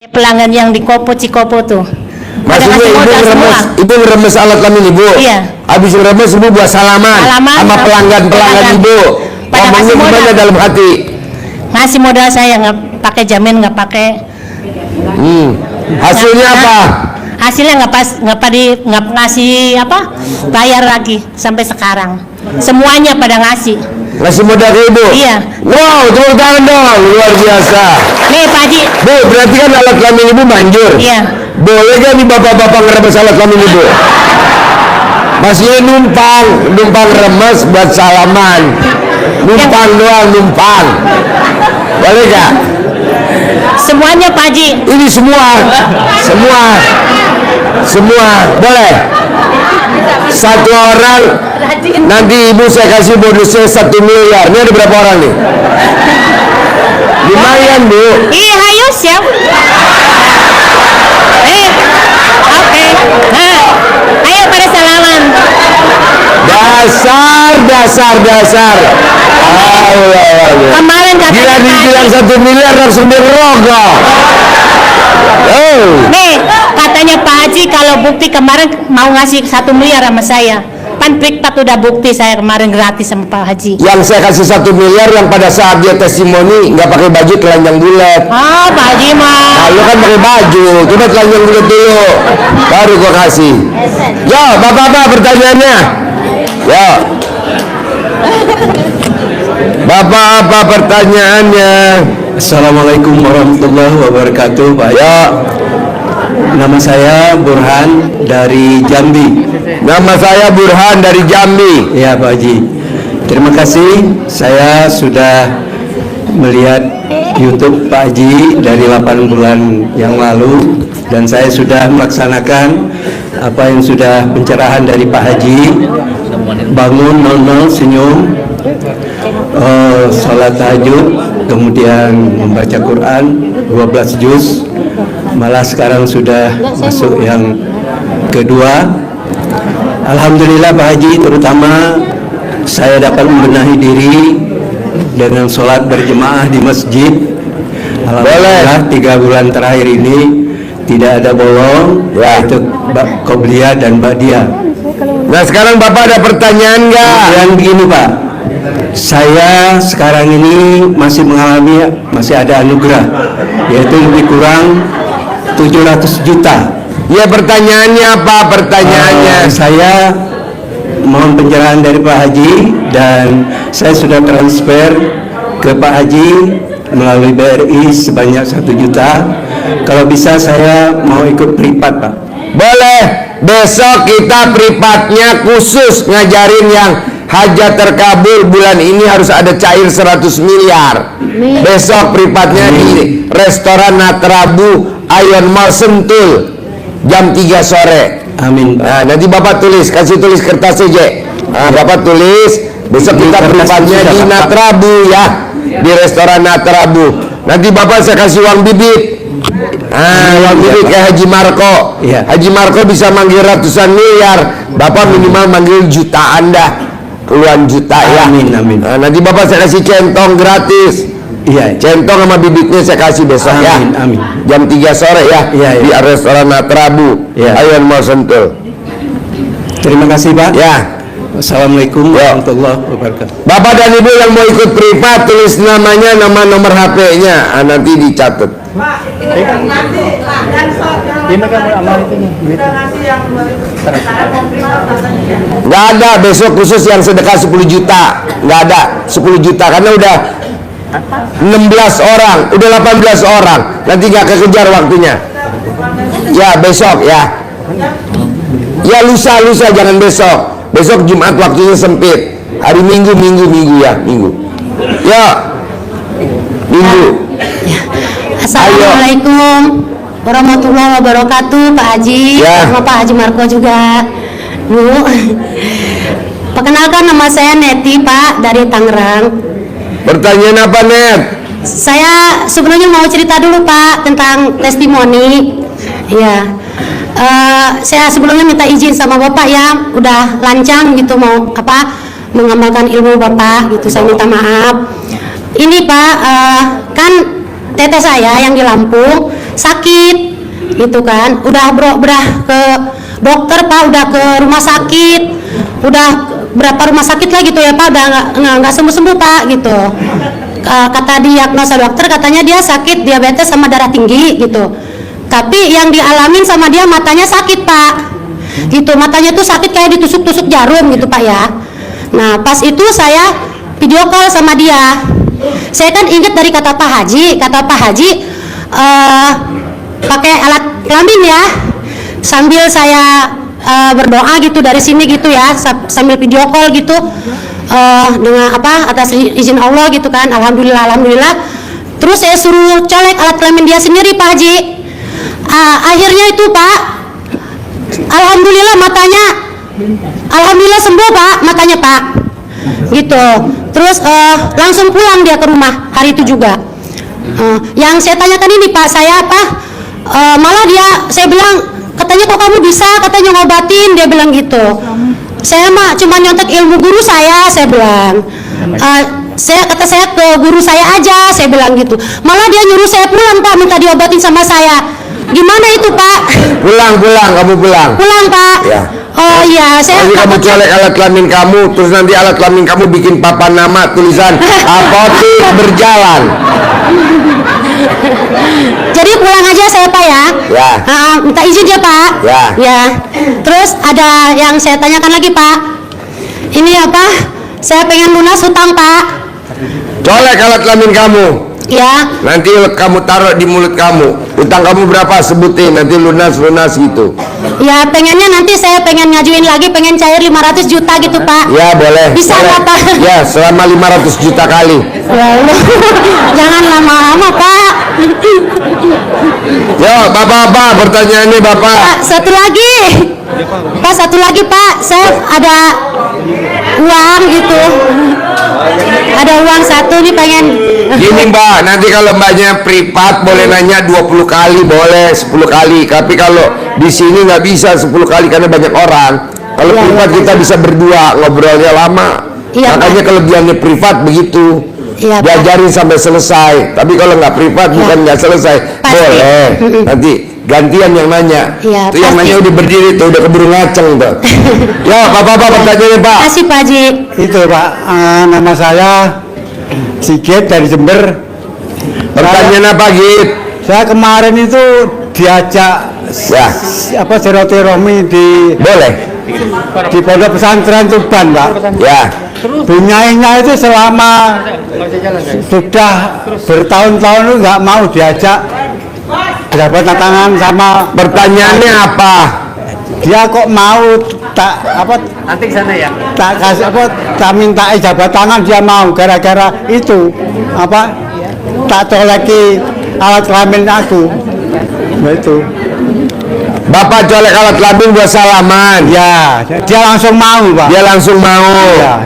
Pelanggan yang di Kopo Cikopo tuh. Maksudnya ibu ngeremes alat kelamin ibu. Iya. Habis ngeremes ibu buat salaman sama pelanggan ibu. Ngomongnya gimana dalam hati? Ngasih modal saya, nggak pakai jamin, nggak pakai. Hasilnya apa? Hasilnya nggak ngasih apa? Bayar lagi sampai sekarang. Semuanya pada ngasih. Ngasih modal ke ibu? Iya. Wow, tepuk tangan dong, luar biasa. Nih Pak Haji. Bu, berarti kan alat kelamin ibu manjur. Iya. Boleh gak nih bapak-bapak ngeremes alat kelamin ibu? Masih numpang remes buat salaman. Numpang doang, numpang. Boleh gak? Semuanya Pak Haji. Ini semua boleh. Satu orang nanti ibu saya kasih bonusnya 1 miliar. Ini ada berapa orang nih? Lumayan bu. Iya, ayo siap. Oke. Nah, ayo pada salaman. Dasar. Kemarin Gila dibilang 1 miliar langsung dirogok. Nih, katanya Pak Haji kalau bukti kemarin mau ngasih 1 miliar sama saya. Pan Prikpat udah bukti saya kemarin gratis sama Pak Haji. Yang saya kasih 1 miliar yang pada saat dia testimoni nggak pakai baju telanjang bulat. Oh, Pak Haji mah. Nah, lu kan pakai baju, coba telanjang bulat dulu, baru gua kasih. Yo, bapak-bapak pertanyaannya. Yo. Bapak apa pertanyaannya? Assalamualaikum warahmatullahi wabarakatuh, Pak. Ya. Nama saya Burhan dari Jambi. Nama saya Burhan dari Jambi. Ya, Pak Haji. Terima kasih. Saya sudah melihat YouTube Pak Haji dari 8 bulan yang lalu dan saya sudah melaksanakan apa yang sudah pencerahan dari Pak Haji. Bangun 00 senyum. Sholat tahajud, kemudian membaca Quran 12 juz, malah sekarang sudah masuk yang kedua. Alhamdulillah Pak Haji, terutama saya dapat membenahi diri dengan sholat berjemaah di masjid. Alhamdulillah 3 bulan terakhir ini tidak ada bolong, yaitu qobliyah dan ba'diyah. Nah sekarang Bapak ada pertanyaan nggak? Yang begini Pak, saya sekarang ini masih ada anugerah, yaitu lebih kurang 700 juta. Ya pertanyaannya apa pertanyaannya? Saya mohon pencerahan dari Pak Haji dan saya sudah transfer ke Pak Haji melalui BRI sebanyak 1 juta. Kalau bisa saya mau ikut privat Pak. Boleh, besok kita privatnya khusus ngajarin yang hajat terkabul bulan ini harus ada cair 100 miliar. Besok privatnya di restoran Natrabu Ion Mall Sentul jam 3 sore. Amin. Nah, nanti Bapak kasih tulis kertas aja. Nah, Bapak tulis besok kita privatnya di Natrabu ya, di restoran Natrabu. Nanti Bapak saya kasih uang bibit. Uang bibit kayak Haji Marco. Haji Marco bisa manggil ratusan miliar, Bapak minimal manggil jutaan dah, puluhan juta ya. Amin. Nah, nanti Bapak saya kasih centong gratis. Iya. Centong sama bibitnya saya kasih besok ya. Amin. Jam 3 sore ya. Di restoran Natrabu Ion Mall Sentul. Terima kasih Pak. Ya. Assalamualaikum warahmatullahi wabarakatuh. Bapak dan Ibu yang mau ikut privat tulis namanya, nama nomor HP-nya. Nanti dicatat. Nggak ada besok khusus yang sedekah 10 juta. Nggak ada 10 juta karena udah 16 orang, udah 18 orang. Nanti nggak kekejar waktunya. Ya besok ya. Ya lusa jangan besok. Besok Jumat waktunya sempit. Hari Minggu ya, Minggu. Ya. Minggu. Assalamualaikum warahmatullahi wabarakatuh, Pak Haji. Sama Pak Haji Marco juga. Bu, perkenalkan nama saya Neti Pak dari Tangerang. Pertanyaan apa Net? Saya sebenarnya mau cerita dulu Pak tentang testimoni. Ya, saya sebelumnya minta izin sama Bapak ya, udah lancang gitu mau mengamalkan ilmu Bapak gitu. Saya minta maaf. Ini Pak, kan teteh saya yang di Lampung sakit gitu kan, udah berobat ke dokter Pak, udah ke rumah sakit, udah berapa rumah sakit lah gitu ya Pak, udah nggak sembuh Pak gitu. Kata diagnosa dokter katanya dia sakit diabetes sama darah tinggi gitu, tapi yang dialamin sama dia matanya sakit Pak gitu, matanya tuh sakit kayak ditusuk-tusuk jarum gitu Pak ya. Nah pas itu saya video call sama dia, saya kan ingat dari kata Pak Haji pakai alat kelamin ya, sambil saya berdoa gitu dari sini gitu ya, sambil video call gitu, dengan atas izin Allah gitu kan, alhamdulillah. Terus saya suruh colek alat kelamin dia sendiri Pak Haji. Akhirnya itu Pak, alhamdulillah sembuh Pak matanya Pak gitu. Terus langsung pulang dia ke rumah hari itu juga. Yang saya tanyakan ini Pak, malah saya bilang, katanya kok kamu bisa katanya ngobatin, dia bilang gitu. Saya mah cuma nyontek ilmu guru saya bilang. Saya ke guru saya aja, saya bilang gitu. Malah dia nyuruh saya pulang Pak, minta diobatin sama saya. Gimana itu Pak? Pulang, kamu pulang. Pulang Pak. Ya. Oh iya, nanti kamu colek alat kelamin kamu, terus nanti alat kelamin kamu bikin papan nama tulisan apotik berjalan. Jadi pulang aja saya Pak ya. Ya. Minta izin ya Pak. Ya. Terus ada yang saya tanyakan lagi Pak. Ini apa? Saya pengen lunas hutang Pak. Colek alat kelamin kamu. Ya. Nanti kamu taruh di mulut kamu. Utang kamu berapa? Sebutin, nanti lunas gitu. Ya, pengennya nanti saya pengen ngajuin lagi, pengen cair 500 juta gitu Pak. Ya boleh. Bisa nggak Pak? Ya, selama 500 juta kali. Jangan lama-lama Pak. Yo, Bapak, pertanyaannya Bapak. Pak, satu lagi Pak, saya ada uang gitu. Ada uang satu nih pengen. Gini Mbak, nanti kalau Mbaknya privat boleh nanya 20 kali, boleh 10 kali. Tapi kalau di sini nggak bisa 10 kali karena banyak orang. Kalau privat kita bisa berdua, ngobrolnya lama. Makanya kelebihannya privat begitu. Diajarin sampai selesai. Tapi kalau nggak privat bukan nggak selesai. Boleh. Nanti gantian yang nanya. Itu yang nanya udah berdiri tuh, udah keburu ngaceng tuh. Ya, Bapak pertanyaannya Pak. Kasih Pak Haji. Itu Pak, nama saya Sigit dari Jember. Pertanyaan apa Git? Saya kemarin itu diajak silaturahmi di pondok pesantren Tuban Pak. Ya. Bunyainya itu selama sudah bertahun-tahun itu nggak mau diajak berjabat tangan sama. Pertanyaannya apa? Dia kok mau nanti sana ya. Tak minta jabat tangan dia mau gara-gara itu tak coleki alat kelamin aku. Itu. Bapak colek alat kelamin buat salaman. Ya, dia langsung mau Pak. Dia langsung mau.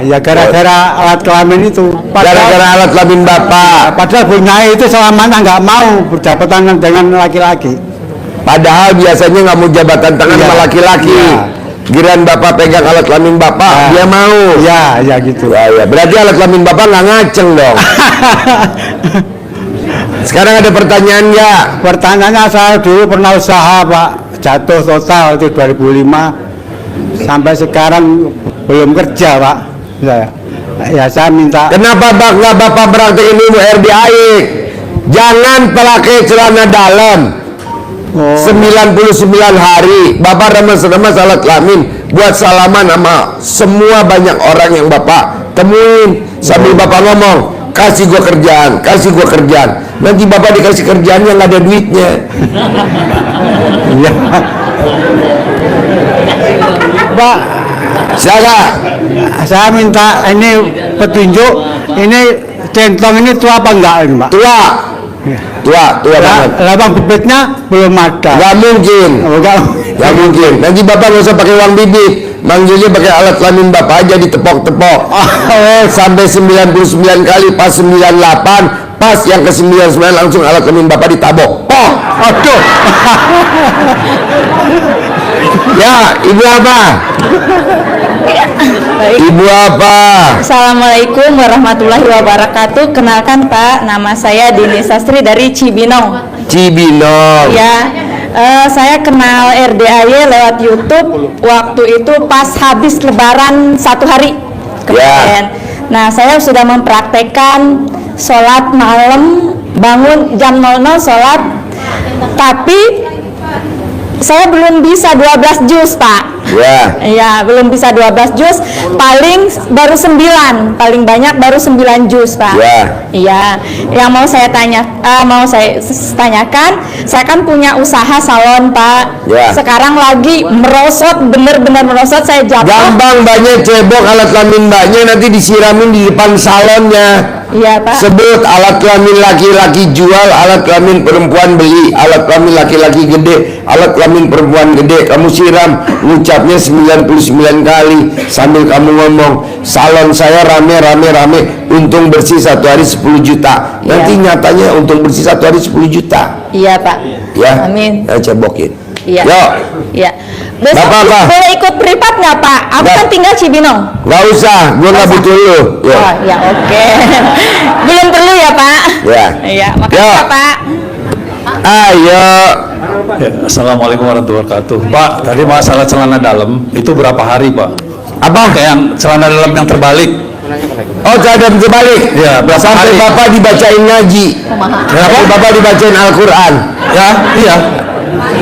Ya gara-gara alat kelamin itu. Gara-gara alat kelamin Bapak. Padahal bunyai itu selamanya nggak mau berjabat tangan dengan laki-laki. Padahal biasanya nggak mau jabatan tangan sama laki-laki. Giliran Bapak pegang alat kelamin Bapak, dia mau. Ya gitu. Ya. Berarti alat kelamin Bapak nggak ngaceng dong. Sekarang ada pertanyaan nggak? Pertanyaannya, saya dulu pernah usaha Pak, jatuh total itu 2005 sampai sekarang belum kerja Pak. Saya minta. Kenapa Bapak praktekin ilmu RBI? Jangan pakai celana dalam. 99 hari Bapak remes-remes alat kelamin buat salaman sama semua banyak orang yang Bapak temuin sambil Bapak ngomong, kasih gua kerjaan. Nanti Bapak dikasih kerjaan yang nggak ada duitnya. Pak, saya minta ini petunjuk, ini centong ini tua apa enggak ini Pak? Tua banget. Labang bibitnya belum ada. Gak mungkin. Gak mungkin. Nanti Bapak nggak usah pakai uang bibit, manggilnya pakai alat kelamin Bapak aja ditepok-tepok. Sampai 99 kali, pas 98, pas yang ke 99 langsung alat kelamin Bapak ditabok. Aduh. Ya, Ibu apa? Ibu apa? Assalamualaikum warahmatullahi wabarakatuh. Kenalkan Pak, nama saya Dini Sastri dari Cibinong. Cibinong. Ya, saya kenal RDAY lewat YouTube waktu itu pas habis Lebaran 1 hari kemarin. Nah, saya sudah mempraktekkan sholat malam, bangun jam 00 sholat, tapi saya belum bisa 12 juz, Pak. Ya, belum bisa 12 juz, paling baru 9, paling banyak baru 9 juz, Pak. Iya. Yang mau saya tanyakan, saya kan punya usaha salon, Pak. Sekarang lagi merosot, bener-bener merosot, saya jatuh. Gampang banyak cebok alat kelamin mbaknya nanti disiramin di depan salonnya. Iya, Pak. Sebut alat kelamin laki-laki jual, alat kelamin perempuan beli, alat kelamin laki-laki gede, alat kelamin perempuan gede, kamu siram, ngucapnya 99 kali sambil kamu ngomong, salon saya rame, untung bersih satu hari 10 juta. Nanti nyatanya untung bersih satu hari 10 juta. Iya, Pak. Ya. Amin. Ya, cebokin. Iya. Yuk. Iya. Besok Bapak. boleh ikut privat nggak, Pak? Aku kan tinggal Cibinong. Nggak usah, gua nggak butuh lu. Ya. Oh, ya oke. Belum perlu ya, Pak? Ya. Iya, makasih ya, Pak. Ayo. Ya, Assalamualaikum warahmatullahi wabarakatuh. Pak, tadi masalah celana dalam itu berapa hari, Pak? Apa? Kayak yang celana dalam yang terbalik. Oh, cadam terbalik. Ya, berapa Sampai hari? Bapak dibacain ngaji. Sampai Bapak dibacain Al-Quran. Ya, iya.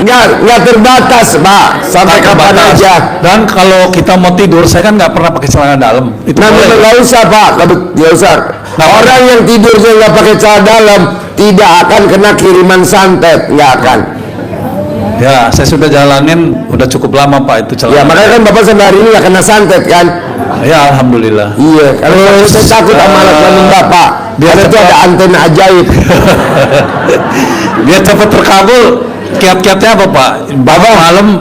Nggak terbatas, Pak. Sampai Tak kapan terbatas. aja. Dan kalau kita mau tidur, saya kan nggak pernah pakai celana dalam. Itu Nah, boleh. nggak usah, Pak. Nggak usah. Nggak Orang yang tidurnya nggak pakai celana dalam tidak akan kena kiriman santet, nggak akan. Ya, saya sudah jalanin, udah cukup lama, Pak, itu celana. Ya, makanya kan Bapak sampai hari ini nggak kena santet kan? Ya, alhamdulillah. Iya. Kalau saya takut sama alat kelamin Bapak. Biar Karena itu cepat. ada antena ajaib. Biar cepat terkabul. Kiat-kiatnya apa, Pak? Bapak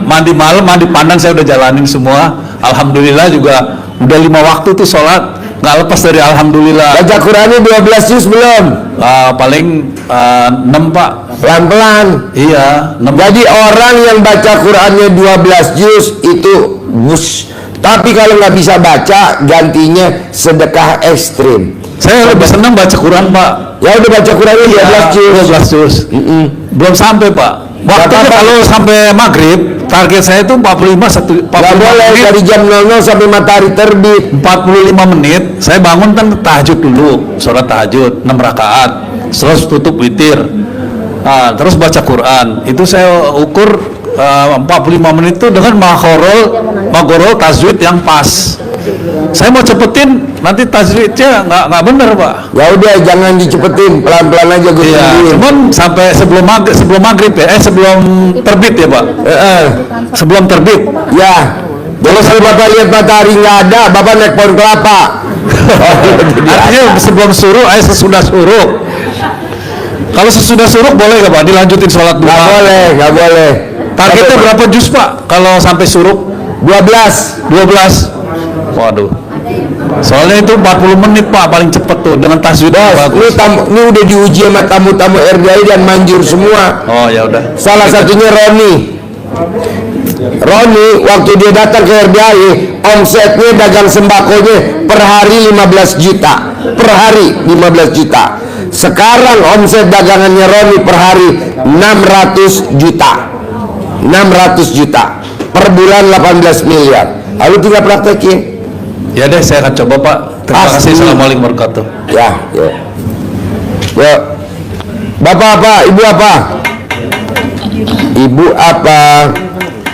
mandi malam, mandi pandan saya udah jalanin semua. Alhamdulillah juga udah 5 waktu tuh sholat, nggak lepas dari alhamdulillah. Baca Qurannya 12 juz belum? Paling 6, Pak. Pelan-pelan. Iya, 6. Jadi orang yang baca Qurannya 12 juz itu wush. Tapi kalau nggak bisa baca, gantinya sedekah ekstrim. Saya lebih senang baca Quran, Pak. Ya udah baca Qurannya 12 juz. 12 juz. Belum sampai, Pak. Waktunya apa-apa. kalau sampai maghrib, target saya itu 45 Nggak boleh menit. dari jam 00 sampai matahari terbit. 45 menit, saya bangun kan tahajud dulu, sholat tahajud 6 rakaat, terus tutup witir, terus baca Quran. Itu saya ukur 45 menit itu dengan maghrol tajwid yang pas. Saya mau cepetin, nanti tajwidnya nggak bener, Pak. Ya udah jangan dicepetin, pelan-pelan aja gue Iya, tungguin. cuman sampai sebelum maghrib ya, sebelum terbit ya, Pak. Sebelum terbit. Ya. Kalau saya Bapak lihat matahari nggak ada, Bapak naik pohon kelapa. Artinya sebelum suruh, sesudah suruh. Kalau sesudah suruh boleh nggak, Pak? Dilanjutin sholat Nggak duha. boleh, nggak boleh. Targetnya berapa juz, Pak? Kalau sampai suruh 12. 12. Waduh. Soalnya itu 40 menit, Pak, paling cepet tuh dengan tajwid yang bagus. Ini udah diuji sama tamu-tamu RDAI dan manjur semua. Oh, ya udah. Salah satunya Roni waktu dia datang ke RDAI, omsetnya dagang sembakonya per hari 15 juta. Per hari 15 juta. Sekarang omset dagangannya Roni per hari 600 juta. 600 juta. Per bulan 18 miliar. Lalu tinggal praktekin. Ya deh, saya akan coba, Pak. Terima Pasti. kasih. Assalamualaikum warahmatullahi wabarakatuh. Ya, yuk. Yuk. Bapak apa? Ibu apa? Ibu apa?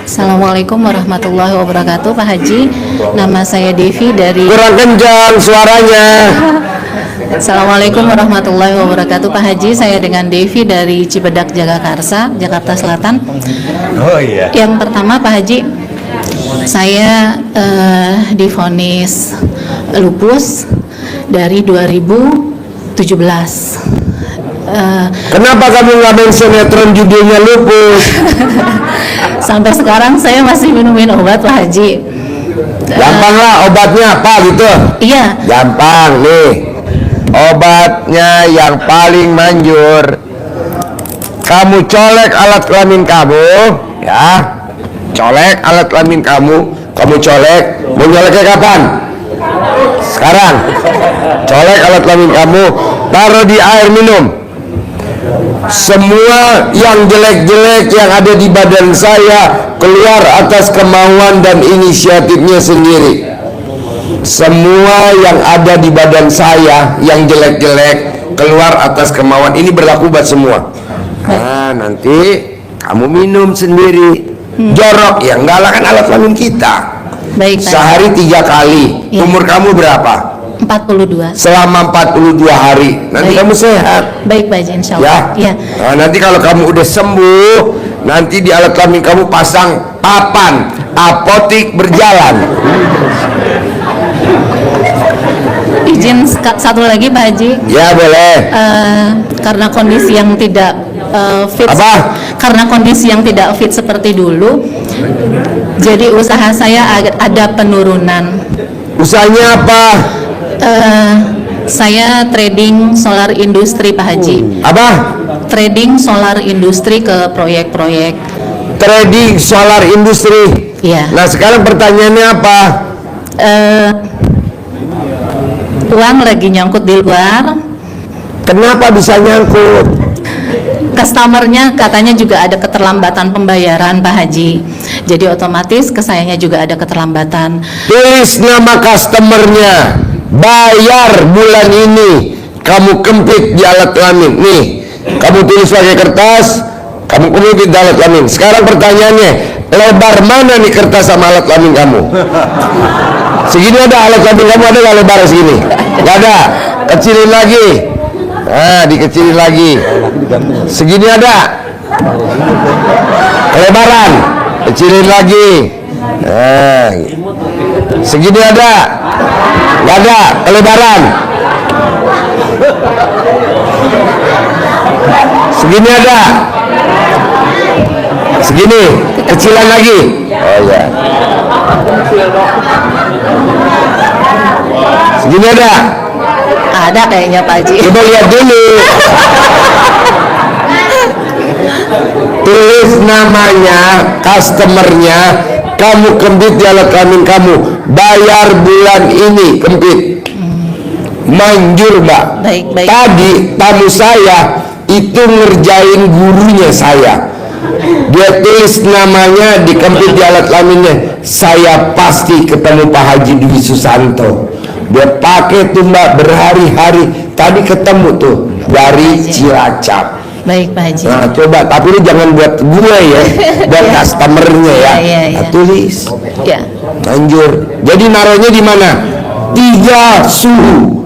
Assalamualaikum warahmatullahi wabarakatuh, Pak Haji. Nama saya Devi dari. Kurang kencang suaranya. Assalamualaikum warahmatullahi wabarakatuh, Pak Haji. Saya dengan Devi dari Cibadak Jagakarsa, Jakarta Selatan. Oh iya. Yang pertama, Pak Haji, saya divonis lupus dari 2017. Kenapa kamu nggak main sinetron judulnya lupus? Sampai sekarang saya masih minumin obat, Pak Haji. Gampang lah obatnya apa gitu? Iya, Gampang nih. Obatnya yang paling manjur. Kamu colek alat kelamin kamu, ya. Colek alat kelamin kamu colek. Mau nyoleknya kapan? Sekarang. Colek alat kelamin kamu, taruh di air minum. Semua yang jelek-jelek yang ada di badan saya keluar atas kemauan dan inisiatifnya sendiri. Semua yang ada di badan saya yang jelek-jelek keluar atas kemauan. Ini berlaku buat semua. Nah, nanti kamu minum sendiri. Jorok ya, enggak lah, kan alat kelamin kita. Baik, Pak. Sehari 3 kali. Ya. Umur kamu berapa? 42. Selama 42 hari. Nanti Baik. kamu sehat. Baik, Pak Haji, insya Ya. Allah. Ya. Nah, nanti kalau kamu udah sembuh, nanti di alat kelamin kamu pasang papan apotik berjalan. Izin satu lagi, Pak Haji. Ya boleh. Karena kondisi yang tidak fit, Apa? karena kondisi yang tidak fit seperti dulu, jadi usaha saya ada penurunan. Usahanya apa? Saya trading solar industri, Pak Haji. Apa? Trading solar industri ke proyek-proyek. Trading solar industri. Iya. Nah, sekarang pertanyaannya apa? Uang lagi nyangkut di luar. Kenapa bisa nyangkut? Customernya katanya juga ada keterlambatan pembayaran, Pak Haji. Jadi otomatis ke sayanya juga ada keterlambatan. Tulis nama customernya, bayar bulan ini, kamu kempit di alat kelamin. Nih, kamu tulis pakai kertas, kamu kempit di alat kelamin. Sekarang pertanyaannya, lebar mana nih kertas sama alat kelamin kamu? Segini ada alat kelamin kamu, ada nggak lebar segini? Nggak ada. Kecilin lagi. Nah, dikecilin lagi. Segini ada. Kelebaran. Kecilin lagi. Nah, segini ada. Nggak ada. Kelebaran. Segini ada. Segini. Kecilan lagi. Oh ya. Segini ada. Ada kayaknya, Pak Haji. Coba lihat dulu. Tulis namanya, customernya, kamu kempit di alat kelamin kamu, bayar bulan ini kempit. Manjur, Mbak. Baik, baik. Tadi tamu saya itu ngerjain gurunya saya. Dia tulis namanya, dikempit di alat kelaminnya. Saya pasti ketemu Pak Haji Dwi Susanto. Dia pakai tuh, Mbak, berhari-hari. Tadi ketemu tuh dari Cilacap. Baik, Pak Haji. Nah, coba, tapi ini jangan buat gue ya, buat customernya ya. Iya. Nah, tulis. Ya. Lanjut. Jadi naruhnya di mana? 3 suhu.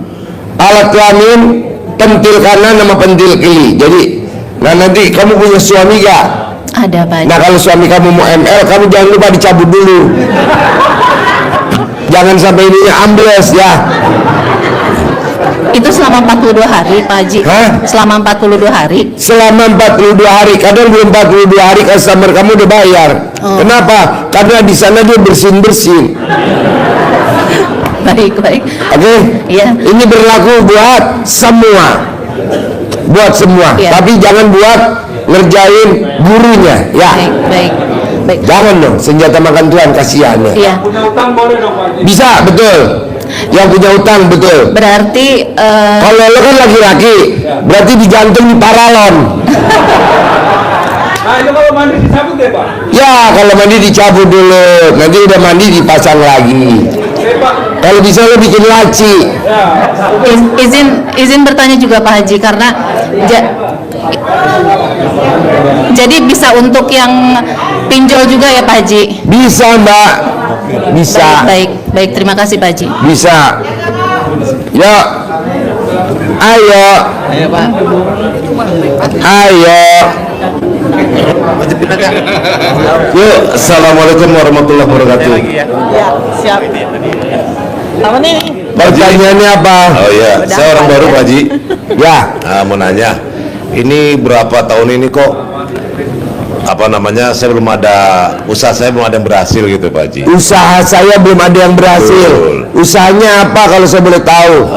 Alat kelamin, pentil kanan sama pentil kiri. Jadi, nah nanti kamu punya suami gak? Ada, Pak Haji. Nah, kalau suami kamu mau ML, kamu jangan lupa dicabut dulu. Jangan sampai ininya ambles ya. Itu selama 42 hari, Pak Haji. Hah? Selama 42 hari. Selama 42 hari, kadang belum 42 hari customer kamu udah bayar. Kenapa? Karena di sana dia bersin-bersin. Baik. Oke? Iya. Ini berlaku buat semua. Buat semua. Iya. Tapi jangan buat ngerjain gurunya, ya. Baik. Jangan dong, senjata makan Tuhan, kasihan ya. Iya. Bisa, betul. Yang punya utang, betul. Berarti Kalau lo kan laki-laki, berarti digantung di paralon. Nah itu kalau mandi dicabut deh Pak. Ya, kalau mandi dicabut dulu, nanti udah mandi dipasang lagi. Kalau bisa lo bikin laci. izin bertanya juga, Pak Haji, karena jadi bisa untuk yang pinjol juga ya, Pak Haji? Bisa, Mbak. Bisa. Baik, terima kasih, Pak Haji. Bisa. Yo. Ayo. Ayo. Yuk, assalamualaikum warahmatullahi wabarakatuh. Siap. Apa nih? Pertanyaannya apa? Oh iya, saya orang baru Pak Haji. Ya. Nah, mau nanya, ini berapa tahun ini kok saya belum ada usaha, saya belum ada yang berhasil gitu Pak Haji. Usaha saya belum ada yang berhasil. Betul. Usahanya apa kalau saya boleh tahu?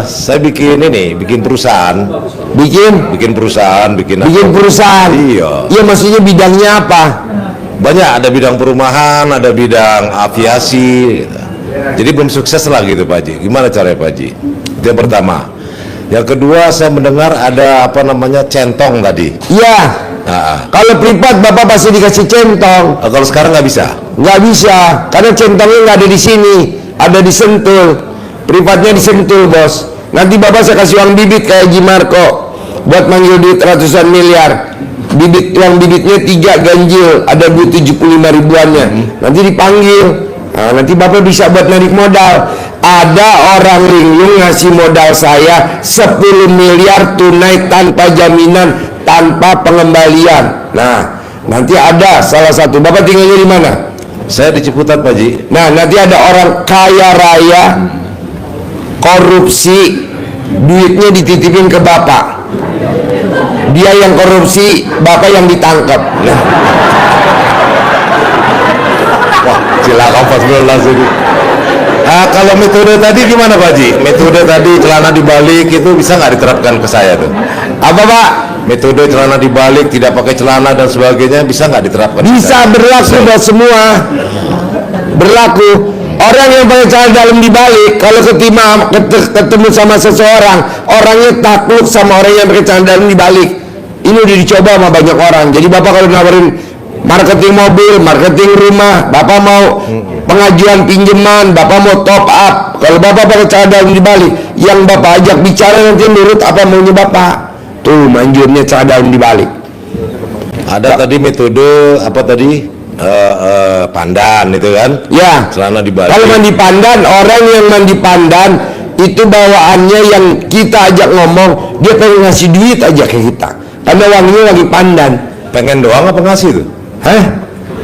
Saya bikin perusahaan. Bikin perusahaan, bikin Perusahaan. Iya. Iya, maksudnya bidangnya apa? Banyak, ada bidang perumahan, ada bidang aviasi gitu. Jadi belum sukses lah gitu Pak Haji. Gimana caranya Pak Haji? Itu yang pertama. Yang kedua, saya mendengar ada apa namanya centong tadi. Iya. Kalau privat Bapak pasti dikasih centong. Kalau sekarang nggak bisa? Nggak bisa, karena centongnya nggak ada di sini, ada di Sentul. Privatnya di Sentul, bos. Nanti Bapak saya kasih uang bibit kayak Haji Marco buat manggil duit ratusan miliar. Uang bibitnya 3 ganjil, ada duit 75 ribuannya. Nanti dipanggil. Nah, nanti Bapak bisa buat narik modal. Ada orang linglung ngasih modal saya 10 miliar tunai tanpa jaminan, tanpa pengembalian. Nah, nanti ada salah satu. Bapak tinggalnya di mana? Saya di Ciputat, Pak Haji. Nah, nanti ada orang kaya raya korupsi, duitnya dititipin ke Bapak. Dia yang korupsi, Bapak yang ditangkap. Nah. Wah, cilaka 14 ini. Kalau metode tadi gimana Pak Haji? Metode tadi celana dibalik itu bisa nggak diterapkan ke saya tuh? Apa Pak? Metode celana dibalik, tidak pakai celana dan sebagainya bisa nggak diterapkan? Bisa, berlaku buat semua. Berlaku. Orang yang pakai celana dalam dibalik, kalau ketemu sama seseorang, orangnya takluk sama orang yang pakai celana dalam dibalik. Ini udah dicoba sama banyak orang. Jadi Bapak kalau nawarin marketing mobil, marketing rumah, Bapak mau pengajuan pinjaman, Bapak mau top up, kalau Bapak pakai celana dalam dibalik, yang Bapak ajak bicara nanti nurut apa maunya Bapak. Tuh manjurnya celana dalam dibalik. Ada tadi metode apa tadi? Pandan itu kan? Ya. Celana dibalik. Kalau mandi pandan, orang yang mandi pandan itu bawaannya yang kita ajak ngomong, dia pengen ngasih duit aja ke kita. Karena wanginya wangi pandan. Pengen doang apa ngasih tuh? Hah?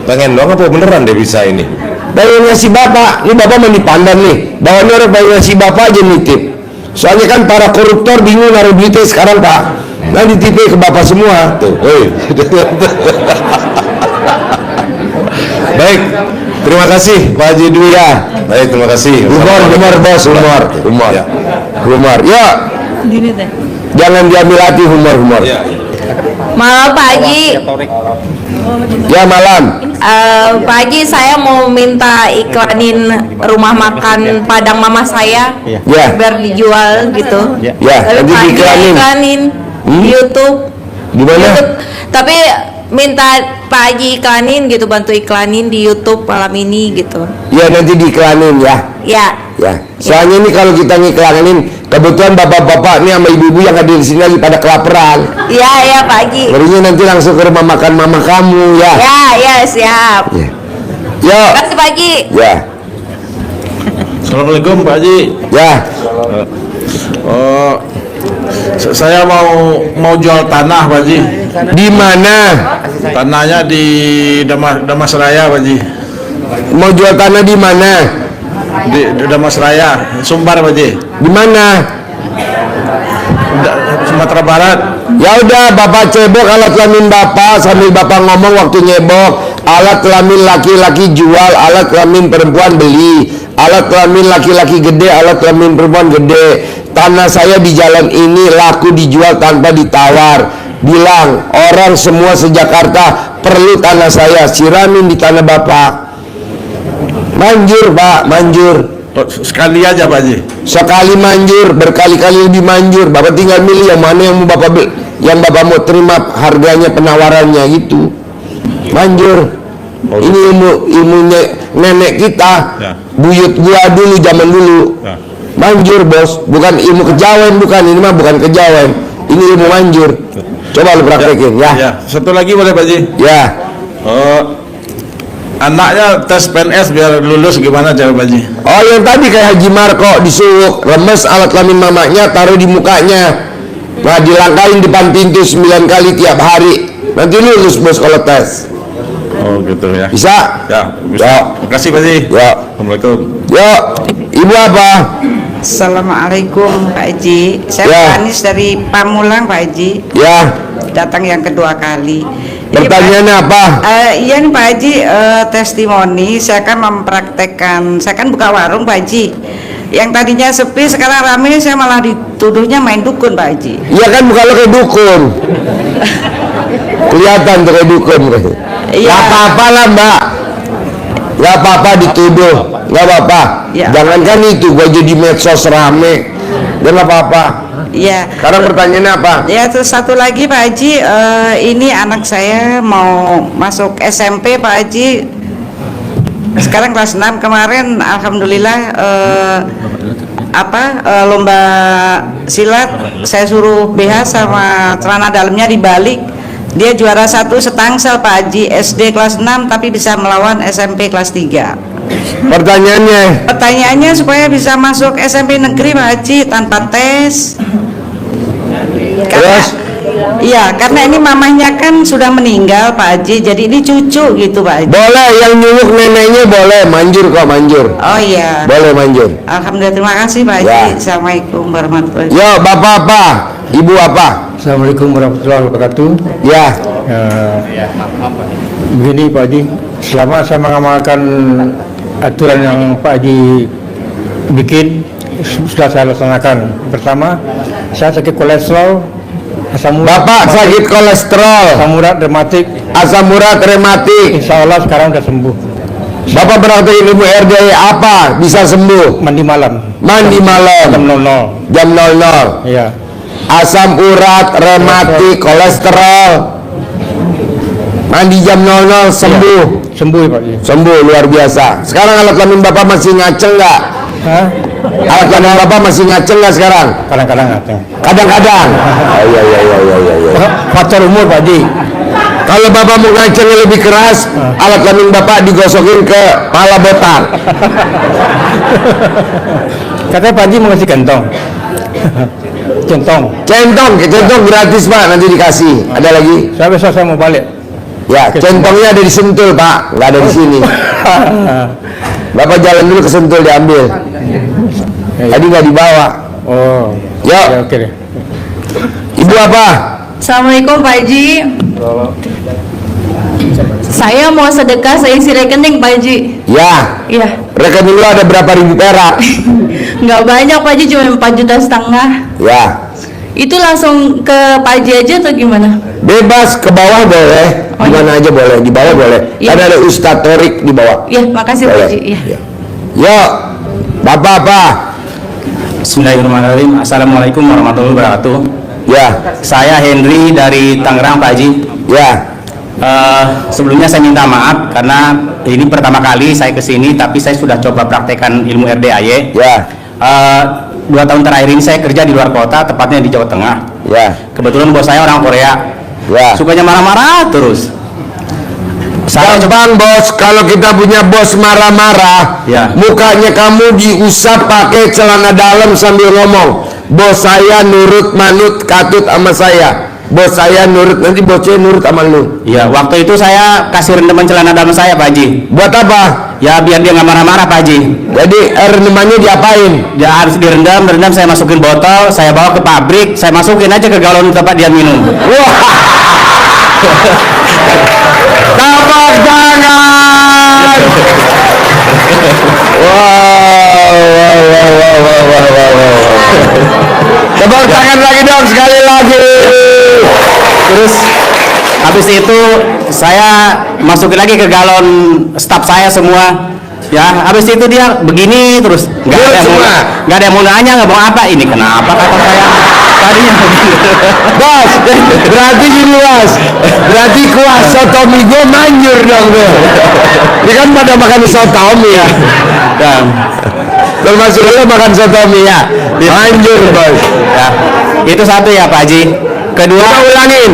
Pengen doang apa beneran dia bisa ini? Pengen ngasih Bapak. Ini Bapak mandi pandan nih. Bawaannya orang pengen ngasih Bapak aja nitip. Soalnya kan para koruptor bingung naruh duitnya sekarang Pak. Nah dititip ke Bapak semua. Tuh. Baik, terima kasih Pak Haji Dwi ya. Baik, terima kasih. Humor bos, humor. Ya. Humor. Ya. Jangan diambil hati humor. Ya. Malam Pak Haji. Ya malam. Pak Haji, saya mau minta iklanin rumah makan Padang Mama saya, Ya. biar dijual gitu. Ya, Tapi nanti Pak Haji diiklanin. iklanin di YouTube. Di mana? YouTube. Tapi minta Pak Haji iklanin gitu, bantu iklanin di YouTube malam ini gitu. Ya nanti diiklanin ya. Ya. Ya. Soalnya ini kalau kita ngiklanin, kebetulan bapak-bapak nih sama ibu-ibu yang ada di sini lagi pada kelaparan. Iya, ya Pak Haji. Barunya nanti langsung ke rumah makan mama kamu ya. Ya, siap. Ya. Yo. Terima kasih Pak Haji. Ya. Assalamualaikum Pak Haji. Ya. Saya mau jual tanah Pak Haji. Di mana? Tanahnya di Damasraya Pak Haji. Mau jual tanah di mana? Di Damasraya, Sumbar Pak Haji. Di mana? Sumatera Barat. Ya udah, Bapak cebok alat kelamin Bapak sambil Bapak ngomong waktu nyebok. Alat kelamin laki-laki jual, alat kelamin perempuan beli. Alat kelamin laki-laki gede, alat kelamin perempuan gede. Tanah saya di jalan ini laku dijual tanpa ditawar. Bilang orang semua se-Jakarta perlu tanah saya, siramin di tanah Bapak. Manjur Pak, manjur. Sekali aja Pak Haji. Sekali manjur, berkali-kali lebih manjur. Bapak tinggal milih yang mana yang mau Bapak beli, yang Bapak mau terima harganya, penawarannya gitu. Manjur. Ini ilmunya nenek kita, buyut gua dulu zaman dulu. Manjur bos, bukan ilmu kejawen, bukan ini mah bukan kejawen. Ini ilmu manjur. Coba lu praktekin ya. Ya, satu lagi boleh Pak Haji? Ya. Anaknya tes PNS biar lulus gimana cara Pak Haji? Oh yang tadi kayak Haji Marco disuruh remes alat kelamin mamanya, taruh di mukanya. Nah dilangkain depan pintu 9 kali tiap hari. Nanti lulus bos kalau tes. Oh gitu ya. Bisa? Ya, bisa. Ya. Terima kasih Pak Haji. Ya. Assalamualaikum. Yo, ibu apa? Assalamualaikum Pak Haji. Saya Ya. Pak Anis dari Pamulang Pak Haji. Ya. Datang yang kedua kali. Pertanyaannya apa? Iya nih Pak Haji, testimoni. Saya kan mempraktekkan. Saya kan buka warung Pak Haji. Yang tadinya sepi sekarang ramai. Saya malah dituduhnya main dukun Pak Haji. Iya kan bukan lo kayak dukun. Kelihatan tuh kayak dukun. Iya. Gak apa-apa lah Mbak. Gak apa-apa dituduh. Gak apa-apa. Ya. Jangankan itu, gua jadi medsos rame. Dan gak apa-apa. Ya. Sekarang pertanyaannya apa? Ya, terus satu lagi Pak Haji, ini anak saya mau masuk SMP Pak Haji. Sekarang kelas 6, kemarin alhamdulillah lomba silat saya suruh BH sama celana dalamnya dibalik. Dia juara 1 setangsel Pak Haji, SD kelas 6 tapi bisa melawan SMP kelas 3. Pertanyaannya supaya bisa masuk SMP negeri Pak Haji tanpa tes. Karena ini mamahnya kan sudah meninggal Pak Haji, jadi ini cucu gitu Pak Haji. Boleh, yang nyuwuk neneknya boleh, manjur kok, manjur. Oh iya. Boleh manjur. Alhamdulillah, terima kasih Pak Haji. Ya. Assalamualaikum warahmatullahi wabarakatuh. Yo, Bapak apa? Ibu apa? Assalamualaikum warahmatullahi wabarakatuh. Ya. Begini Pak Haji, selama saya mengamalkan aturan yang Pak Haji bikin, sudah saya laksanakan. Pertama, saya sakit kolesterol, asam urat. Bapak sakit kolesterol, asam urat rematik. Asam urat rematik. Insya Allah sekarang sudah sembuh. Bapak praktek ilmu RDA apa bisa sembuh? Mandi malam. Mandi malam. Jam 00. Jam 00. Iya. Asam urat rematik, kolesterol. Mandi jam 00 sembuh. Iya. Sembuh Pak Haji. Sembuh luar biasa. Sekarang alat kelamin Bapak masih ngaceng nggak? Hah? Alat kelamin Bapak masih ngaceng nggak sekarang? Kadang-kadang ngaceng. Kadang-kadang. Oh, iya. Faktor umur Pak Haji. Kalau Bapak mau ngacengnya lebih keras, alat kelamin Bapak digosokin ke pala botak. Katanya Pak Haji mau ngasih kentong. Centong gratis Pak, nanti dikasih. Ada lagi? Saya besok saya mau balik. Ya, centongnya ada di Sentul Pak, nggak ada di sini. Bapak jalan dulu ke Sentul diambil. Tadi nggak dibawa. Oh. Yuk. Ya, oke deh. Ibu apa? Assalamualaikum Pak Haji. Saya mau sedekah, saya isi rekening Pak Haji. Ya. Iya. Rekening lu ada berapa ribu perak? Nggak banyak Pak Haji, cuma 4,5 juta. Ya. Itu langsung ke Pak Haji aja atau gimana? Bebas, ke bawah boleh, di mana aja boleh, di bawah boleh. Iya. Karena ada Ustadz Torik di bawah. Iya, makasih Pak Boleh. Haji. Iya. Yuk, Bapak apa? Bismillahirrahmanirrahim. Assalamualaikum warahmatullahi wabarakatuh. Ya. Saya Henry dari Tangerang Pak Haji. Ya. Sebelumnya saya minta maaf karena ini pertama kali saya kesini, tapi saya sudah coba praktekkan ilmu RDAY. Ya. 2 tahun terakhir ini saya kerja di luar kota, tepatnya di Jawa Tengah. Ya. Kebetulan bos saya orang Korea. Ya. Sukanya marah-marah terus. Gampang bos, kalau kita punya bos marah-marah, Ya. mukanya kamu diusap pakai celana dalam sambil ngomong, bos saya nurut manut katut sama saya. Bos saya nurut, nanti bosnya nurut sama lu. Ya, waktu itu saya kasih rendaman celana dalam saya Pak Haji. Buat apa? Ya biar dia nggak marah-marah Pak Haji. Jadi rendamannya diapain? Dia harus direndam, saya masukin botol, saya bawa ke pabrik, saya masukin aja ke galon tempat dia minum. Wah. Tepuk tangan. Wow. Tepuk tangan lagi dong, sekali lagi. Terus habis itu saya masukin lagi ke galon staf saya semua. Ya, habis itu dia begini terus. Nggak ada yang mau nanya, nggak mau apa ini kenapa kata saya tadinya begini. Bos, berarti gini bos, berarti kuah sotomi gue manjur dong tuh. Ini kan pada makan sotomi ya. Dan Termasuk lo makan sotomi ya. Manjur bos. ya, itu satu ya Pak Haji. Kedua, Kita ulangin.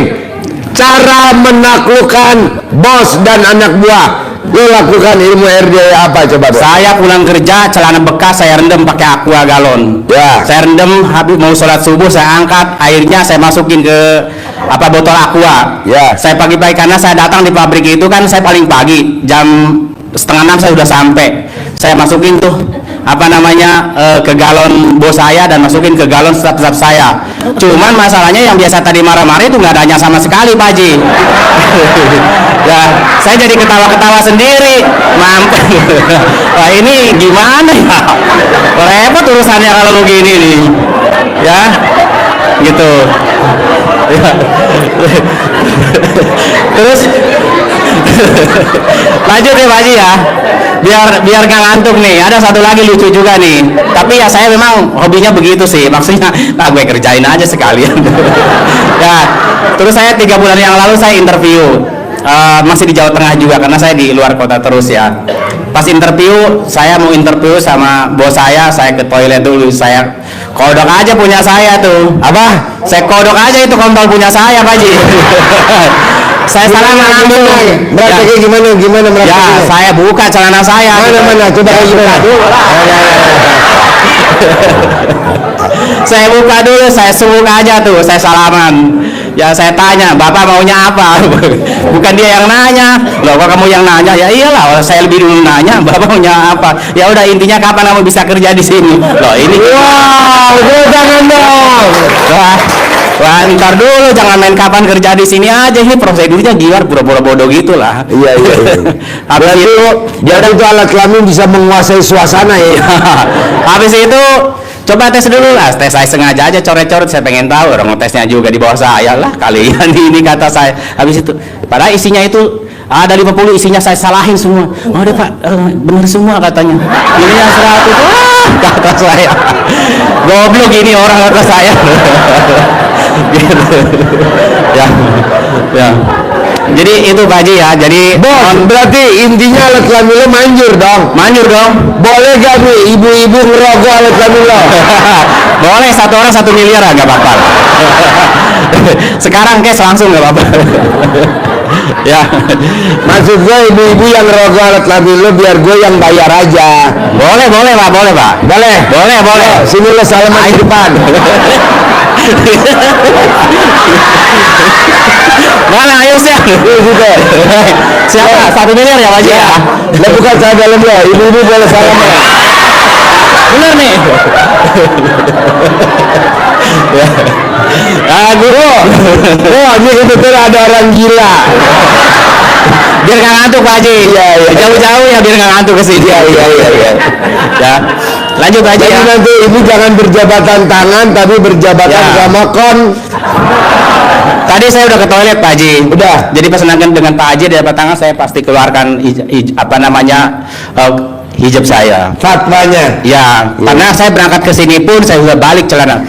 Cara menaklukkan bos dan anak buah. Lo lakukan ilmu RDA apa coba bos? saya pulang kerja celana bekas saya rendam pakai aqua galon. Ya. Saya rendam, habis mau sholat subuh saya angkat airnya, saya masukin ke botol aqua. Ya. Saya pagi-pagi karena saya datang di pabrik itu kan saya paling pagi jam 5:30 saya udah sampai. Saya masukin tuh ke galon bos saya dan masukin ke galon staf saya. Cuman masalahnya yang biasa tadi marah-marah itu nggak adanya sama sekali Pak Haji. Ya, saya jadi ketawa-ketawa sendiri. Mampus. Wah ini gimana ya? Repot urusannya kalau begini nih. Ya, gitu. Ya. Terus Lanjut ya Pak Haji ya. Biar nggak ngantuk nih. Ada satu lagi lucu juga nih. Tapi ya saya memang hobinya begitu sih. Maksudnya, nah gue kerjain aja sekalian. Ya, terus saya 3 bulan yang lalu saya interview. Masih di Jawa Tengah juga karena saya di luar kota terus ya. Pas interview, saya mau interview sama bos saya ke toilet dulu, saya kodok aja punya saya tuh. Apa? Saya kodok aja itu kontol punya saya Pak Haji. Saya salah ngambil. Prakteknya gimana Ya, saya buka celana saya. Mana coba gimana? Saya buka dulu, saya sungguh aja tuh, saya salaman. Ya saya tanya, Bapak maunya apa? Bukan dia yang nanya. Loh, kok kamu yang nanya? Ya iyalah, saya lebih dulu nanya, Bapak maunya apa? Ya udah, intinya kapan kamu bisa kerja di sini? Loh, ini jangan dong. Wah, ntar dulu, jangan main kapan kerja di sini aja. Ini prosedurnya gila, pura-pura bodoh gitulah. Iya. Habis itu, jadi itu alat kelamin bisa menguasai suasana ya. Habis itu coba tes dulu lah, tes saya sengaja aja coret-coret, saya pengen tahu orang tesnya juga di bawah saya lah kalian ini kata saya. Habis itu, padahal isinya itu ada 50, isinya saya salahin semua. Oh deh Pak, benar semua katanya. Ini yang 100, kata saya. Goblok ini orang kata saya. Gitu. Ya. Jadi itu Pak Haji ya. Jadi berarti intinya alat kelamin lo manjur dong. Boleh gak nih ibu-ibu ngerogoh alat kelamin lo? Boleh, 1 orang 1 miliar ya, gak apa-apa. Sekarang cash langsung gak apa-apa. Ya, maksud gue ibu-ibu yang ngerogoh alat kelamin lo biar gue yang bayar aja. Boleh Pak, boleh. Sini lo salaman di depan. Mana ayo siapa? 1 miliar ya Pak Haji ya? Lo bukan saya dalam lo, ibu-ibu boleh salaman. Bener nih. Guru, ini kebetulan ada orang gila. Biar nggak ngantuk Pak Haji. Iya. Jauh-jauh ya biar nggak ngantuk ke sini. Iya. Ya. Lanjut Pak Haji ya. Nanti ibu jangan berjabatan tangan, tapi berjabatan sama Tadi saya udah ke toilet Pak Haji. Udah. Jadi pas nanti dengan Pak Haji di depan tangan saya pasti keluarkan hijab saya. Fatwanya. Ya, karena saya berangkat ke sini pun saya sudah balik celana.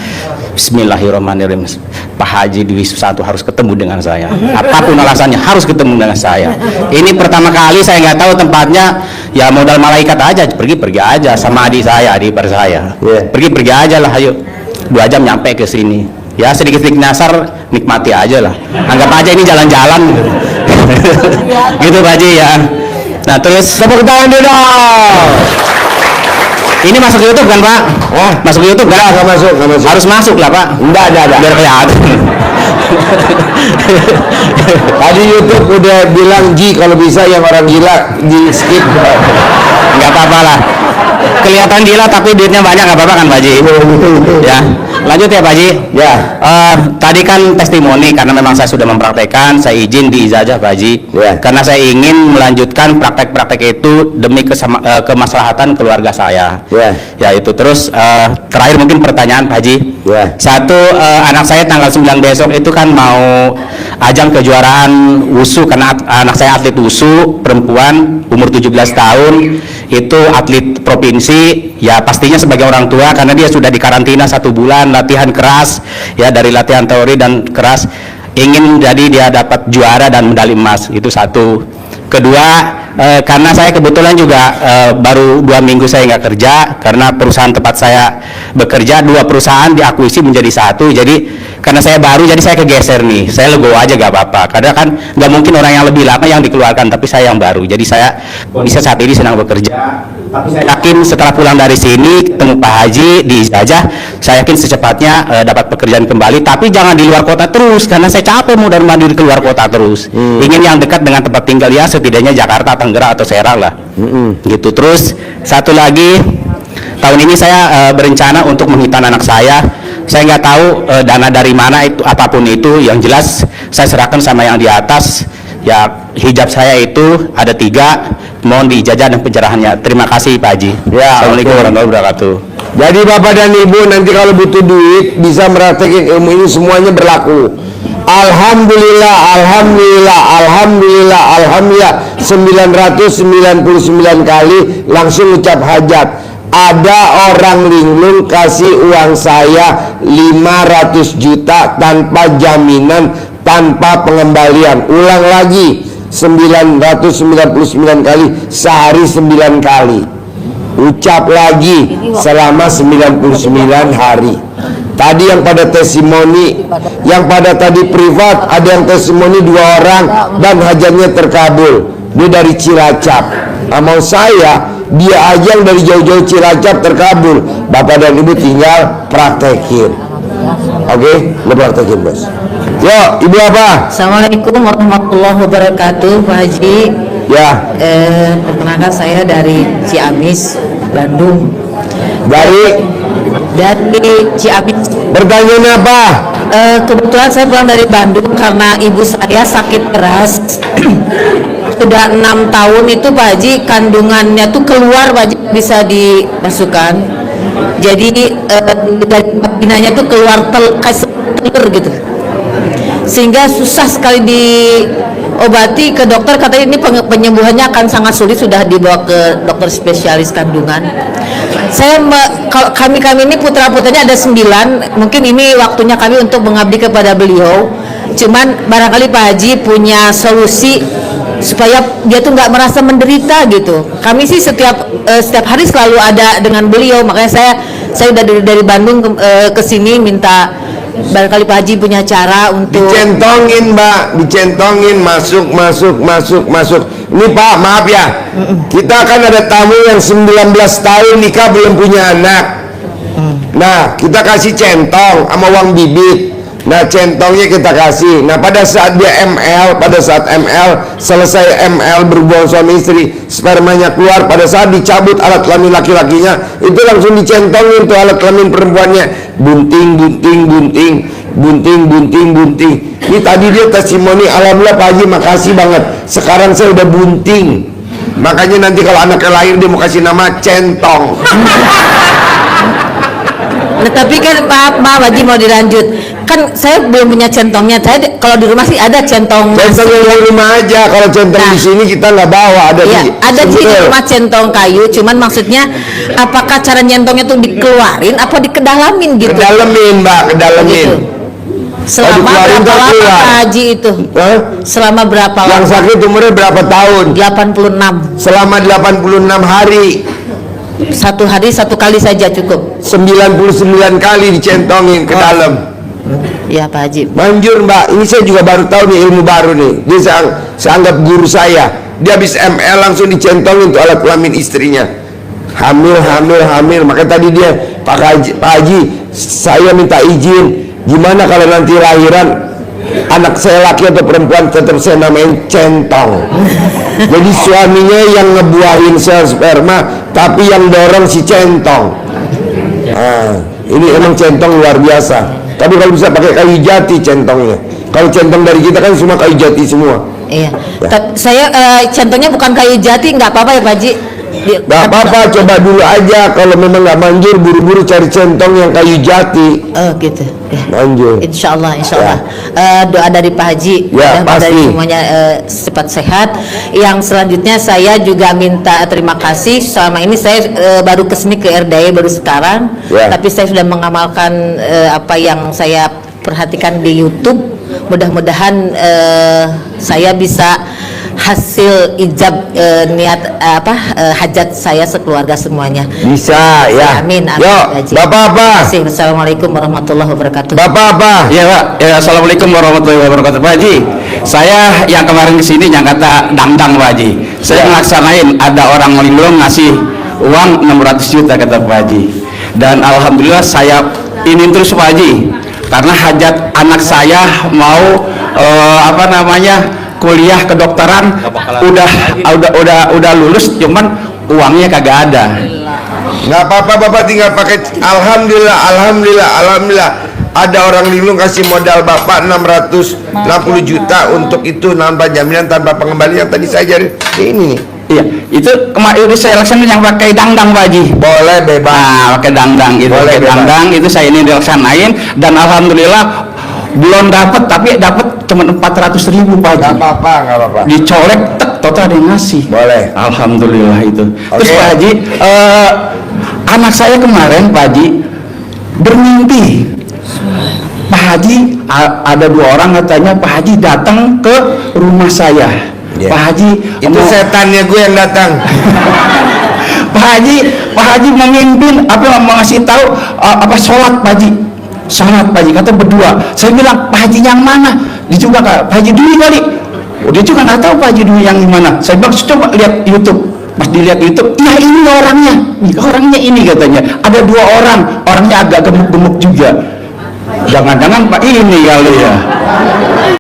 Bismillahirrahmanirrahim. Pak Haji Dwi Susanto harus ketemu dengan saya. Apapun alasannya harus ketemu dengan saya. Ini pertama kali saya nggak tahu tempatnya. Ya modal malaikat aja, pergi aja sama adik ipar saya. Pergi aja lah, ayo. 2 jam nyampe ke sini. Ya sedikit-sedikit nyasar, nikmati aja lah. Anggap aja ini jalan-jalan. Gitu Pak Haji ya. Nah terus tepuk tangan dulu dong. Ini masuk YouTube kan Pak? Masuk YouTube kan? Nggak masuk. Harus masuk lah Pak. Enggak. Biar kelihatan. Tadi YouTube udah bilang kalau bisa yang orang gila di skip. Nggak apa-apa lah. Kelihatan gila tapi duitnya banyak, nggak apa-apa kan Pak Haji? Ya. Lanjut ya Pak Haji. Ya. Tadi kan testimoni karena memang saya sudah mempraktekkan, saya izin di ijazah Pak Haji. Karena saya ingin melanjutkan praktek-praktek itu demi kemaslahatan keluarga saya. Ya itu terus terakhir mungkin pertanyaan Pak Haji. Satu, anak saya tanggal 9 besok itu kan mau ajang kejuaraan WUSU karena anak saya atlet WUSU perempuan umur 17 tahun itu atlet provinsi. Ya pastinya sebagai orang tua karena dia sudah dikarantina 1 bulan latihan keras ya, dari latihan teori dan keras, ingin jadi dia dapat juara dan medali emas. Itu satu. Kedua, karena saya kebetulan juga baru 2 minggu saya nggak kerja karena perusahaan tempat saya bekerja 2 perusahaan diakuisisi menjadi 1. Jadi karena saya baru, jadi saya kegeser nih. Saya legowo aja gak apa-apa. Karena kan nggak mungkin orang yang lebih lama yang dikeluarkan, tapi saya yang baru. Jadi saya bisa saat ini sedang bekerja. Tapi saya yakin setelah pulang dari sini ketemu Pak Haji di ijazah, saya yakin secepatnya dapat pekerjaan kembali. Tapi jangan di luar kota terus, karena saya capek mudar mandir ke luar kota terus. Ingin yang dekat dengan tempat tinggal ya, setidaknya Jakarta, Tangerang atau Serang lah. Gitu. Terus satu lagi, tahun ini saya berencana untuk menghitan anak saya. Saya nggak tahu dana dari mana, itu apapun itu, yang jelas saya serahkan sama yang di atas. Ya hijab saya itu ada 3, mohon diijazah dan pencerahannya. Terima kasih Pak Haji. Ya, Assalamualaikum warahmatullahi wabarakatuh. Jadi Bapak dan Ibu nanti kalau butuh duit bisa meraktekin ilmu ini, semuanya berlaku. Alhamdulillah, alhamdulillah, alhamdulillah, alhamdulillah 999 kali langsung ucap hajat. Ada orang linglung kasih uang saya 500 juta tanpa jaminan, tanpa pengembalian. Ulang lagi 999 kali, sehari 9 kali. Ucap lagi selama 99 hari. Tadi yang pada testimoni, yang pada tadi privat, ada yang testimoni 2 orang dan hajatnya terkabul. Dia dari Cilacap. Mau saya, dia aja yang dari jauh-jauh Cilacap terkabul. Bapak dan Ibu tinggal praktekin. Oke, lo praktekin bos. Yo, Ibu apa? Assalamualaikum warahmatullahi wabarakatuh, Pak Haji. Ya. Perkenalkan saya dari Ciamis, Bandung. Dari Ciamis. Pertanyaan apa? Kebetulan saya pulang dari Bandung karena ibu saya sakit keras. Sudah 6 tahun itu Pak Haji, kandungannya tuh keluar Pak Haji, bisa dimasukkan. Jadi dari vaginanya tuh keluar telur gitu. Sehingga susah sekali diobati ke dokter, katanya ini penyembuhannya akan sangat sulit, sudah dibawa ke dokter spesialis kandungan. Kami ini putra-putranya ada 9, mungkin ini waktunya kami untuk mengabdi kepada beliau. Cuman barangkali Pak Haji punya solusi supaya dia tuh nggak merasa menderita gitu. Kami sih setiap hari selalu ada dengan beliau, makanya saya udah dari Bandung ke sini minta barangkali Pak Haji punya cara untuk dicentongin, Mbak, dicentongin, masuk. Ini Pak, maaf ya, kita kan ada tamu yang 19 tahun nikah belum punya anak. Nah, kita kasih centong sama uang bibit. Nah, centongnya kita kasih. Nah, pada saat dia ML, selesai ML berhubungan suami istri, spermanya keluar, pada saat dicabut alat kelamin laki-lakinya, itu langsung dicentongin tuh alat kelamin perempuannya. Bunting. Ini tadi dia testimoni, alhamdulillah Pak Haji, makasih banget. Sekarang saya udah bunting. Makanya nanti kalau anaknya lahir dia mau kasih nama centong. Nah, tapi kan Pak Haji mau dilanjut. Kan saya belum punya centongnya. Saya kalau di rumah sih ada centong. Centong yang di rumah aja. Kalau centong di sini kita nggak bawa. Ada di rumah centong kayu. Cuman maksudnya apakah cara nyentongnya tuh dikeluarin apa dikedalamin gitu? Kedalamin, Mbak, kedalamin. Gitu. Selama berapa lama Pak Haji itu? Selama berapa lama? Yang sakit umurnya berapa tahun? 86. Selama 86 hari. Satu hari 1 kali saja cukup. 99 kali dicentongin ke dalam. Ya Pak Haji. Manjur, Mbak. Ini saya juga baru tahu nih, ilmu baru nih. Dia saya anggap guru saya. Dia habis ML langsung dicentongin untuk alat kelamin istrinya. Hamil. Makanya tadi dia, Pak Haji, saya minta izin. Gimana kalau nanti lahiran anak saya laki atau perempuan, tetap saya namain centong. Jadi suaminya yang ngebuahin sel sperma, tapi yang dorong si centong. Ini emang centong luar biasa. Tapi kalau bisa pakai kayu jati centongnya. Kalau centong dari kita kan semua kayu jati semua. Iya. Ya. Saya centongnya bukan kayu jati, nggak apa-apa ya Pak Haji? Nggak apa-apa, coba dulu aja. Kalau memang nggak manjur, buru-buru cari centong yang kayu jati. Oh gitu. Ya. Manjur. Insya Allah. Doa dari Pak Haji, ya, dari semuanya cepat sehat. Yang selanjutnya saya juga minta terima kasih. Selama ini saya baru kesini ke RDAY baru sekarang, tapi saya sudah mengamalkan apa yang saya perhatikan di YouTube. Mudah-mudahan saya bisa hasil ijab niat hajat saya sekeluarga semuanya. Bisa ya. Amin. Yuk, Bapak apa? Assalamualaikum warahmatullahi wabarakatuh. Bapak apa? Iya Pak. Ya, Assalamualaikum warahmatullahi wabarakatuh Pak Haji. Saya yang kemarin kesini yang kata dangdang Pak Haji. Saya ngelaksanain ada orang linglung ngasih uang 600 juta kata Pak Haji. Dan alhamdulillah saya ini terus Pak Haji. Karena hajat anak saya mau kuliah kedokteran udah lulus, cuman uangnya kagak ada. Nggak apa-apa, Bapak tinggal pakai alhamdulillah. Ada orang linglung kasih modal Bapak 660 juta untuk itu tanpa jaminan, tanpa pengembalian. Tadi saya jadi ini. Iya, itu kemarin saya laksanain yang pakai dangdang Pak Haji. Boleh bebas. Nah, pakai dangdang itu. Pakai dangdang itu saya ini dilaksanain dan alhamdulillah belum dapat, tapi dapat cuma 400.000 Pak Haji. Nggak apa-apa. Dicolek, tek, total ada yang ngasih. Boleh. Alhamdulillah itu. Terus Oke. Pak Haji, anak saya kemarin Pak Haji bermimpi. Pak Haji, ada 2 orang katanya Pak Haji datang ke rumah saya. Ya. Pak Haji Itu setannya gue yang datang. Pak Haji memimpin apa mau ngasih tahu sholat Pak Haji. Sholat Pak Haji kata berdua. Saya bilang Pak Haji yang mana? Dia juga Pak Haji Dwi kali. Oh, dia juga nggak tahu Pak Haji Dwi yang gimana. Saya bilang coba lihat YouTube. Pas dilihat YouTube, ya ini orangnya ini katanya. Ada 2 orang, orangnya agak gemuk-gemuk juga. Jangan-jangan Pak ini kali ya.